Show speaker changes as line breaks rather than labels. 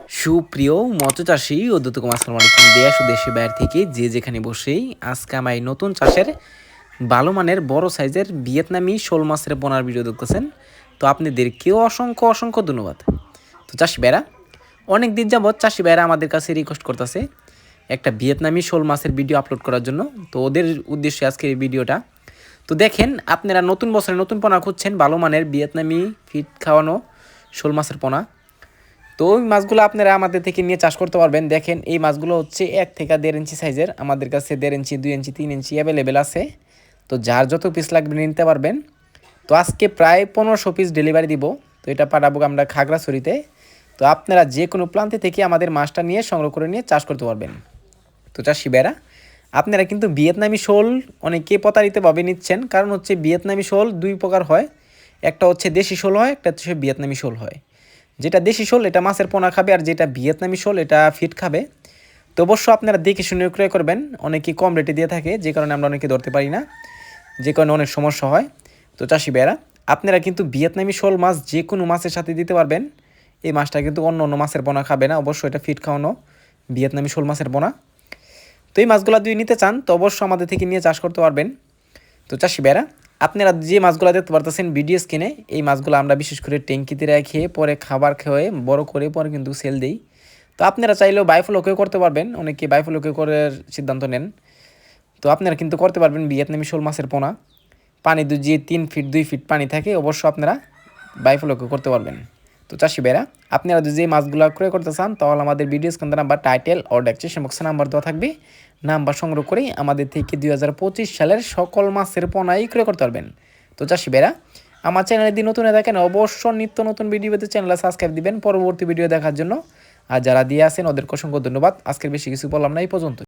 সুপ্রিয় মৎস্যচাষী ও দর্শক আসসালামু আলাইকুম। দেশ ও দেশের বাইরে থেকে যে যেখানে বসেই আজকে আমার এই নতুন চাষের ভালো মানের বড় সাইজের ভিয়েতনামি শোল মাছের পোনার ভিডিও দেখতেছেন। তো আপনাদেরকেও অসংখ্য অসংখ্য ধন্যবাদ। তো চাষি ভাইরা অনেক দিন যাবৎ চাষি ভাইরা আমাদের কাছে রিকোয়েস্ট করতেছে একটা ভিয়েতনামি শোল মাছের ভিডিও আপলোড করার জন্য। তো ওদের উদ্দেশ্যে আজকের এই ভিডিওটা। তো দেখেন, আপনারা নতুন বছরে নতুন পোনা খুঁজছেন, ভালো মানের ভিয়েতনামি ফিট খাওয়ানো শোল মাছের পোনা। তো ওই মাছগুলো আপনারা আমাদের থেকে নিয়ে চাষ করতে পারবেন। দেখেন, এই মাছগুলো হচ্ছে 1 থেকে 1.5 ইঞ্চি সাইজের। আমাদের কাছে 1.5 ইঞ্চি, 2 ইঞ্চি, 3 ইঞ্চি অ্যাভেলেবেল আছে। তো যার যত পিস লাগবে নিতে পারবেন। তো আজকে প্রায় 1500 পিস ডেলিভারি দিব। তো এটা পাঠাবো আমরা খাগড়াছড়িতে। তো আপনারা যে কোনো প্রান্তে থেকে আমাদের মাছটা নিয়ে সংগ্রহ করে নিয়ে চাষ করতে পারবেন। তো চাষি ভাইরা, আপনারা কিন্তু ভিয়েতনামি শোল অনেকে প্রতারিতভাবে নিচ্ছেন। কারণ হচ্ছে ভিয়েতনামি শোল 2 প্রকার হয়। একটা হচ্ছে দেশি শোল হয়, একটা হচ্ছে ভিয়েতনামি শোল হয়। যেটা দেশি শোল এটা মাছের পোনা খাবে, আর যেটা ভিয়েতনামি শোল এটা ফিট খাবে। তো অবশ্য আপনারা দেখে শুনে ক্রয় করবেন। অনেকে কম রেটে দিয়ে থাকে, যে কারণে আমরা অনেকে ধরতে পারি না, যে কারণে অনেক সমস্যা হয়। তো চাষি ভাইয়েরা, আপনারা কিন্তু ভিয়েতনামি শোল মাছ যে কোনো মাছের সাথে দিতে পারবেন। এই মাছটা কিন্তু অন্য অন্য মাছের পোনা খাবে না, অবশ্যই এটা ফিট খাওয়ানো ভিয়েতনামি শোল মাছের পোনা। তো এই মাছগুলো যদি নিতে চান তো অবশ্যই আমাদের থেকে নিয়ে চাষ করতে পারবেন। তো চাষি ভাইরা, আপনারা যে মাছগুলো দেখতে পারতেছেন ভিডিও স্ক্রিনে, এই মাছগুলো আমরা বিশেষ করে ট্যাঙ্কিতে রেখে পরে খাবার খেয়ে বড় করে পরে কিন্তু সেল দিই। তো আপনারা চাইলেও বাইফ্লোকেও করতে পারবেন, অনেকে বাইফ্লোকে করার সিদ্ধান্ত নেন। তো আপনারা কিন্তু করতে পারবেন ভিয়েতনামি শোল মাছের পোনা। পানি যে 3 ফিট 2 ফিট পানি থাকে, অবশ্য আপনারা বাইফ্লোকে করতে পারবেন। তো চাষি ভাইরা, আপনারা যদি যে মাছগুলো ক্রয় করতে চান তাহলে আমাদের ভিডিও স্ক্রিনে নাম্বার, টাইটেল ও ডেসক্রিপশন বক্সে নাম্বার দেওয়া থাকবে। নাম্বার সংগ্রহ করেই আমাদের থেকে 2025 সালের সকল মাছের পোনাই ক্রয় করতে পারবেন। তো চাষি ভাইরা, আমার চ্যানেলে যদি নতুন দেখেন অবশ্যই নিত্য নতুন ভিডিও পেতে চ্যানেলে সাবস্ক্রাইব দিবেন পরবর্তী ভিডিও দেখার জন্য। আর যারা দিয়ে আসেন ওদেরকে অসংখ্য ধন্যবাদ। আজকের বেশি কিছু বললাম না, এই পর্যন্ত।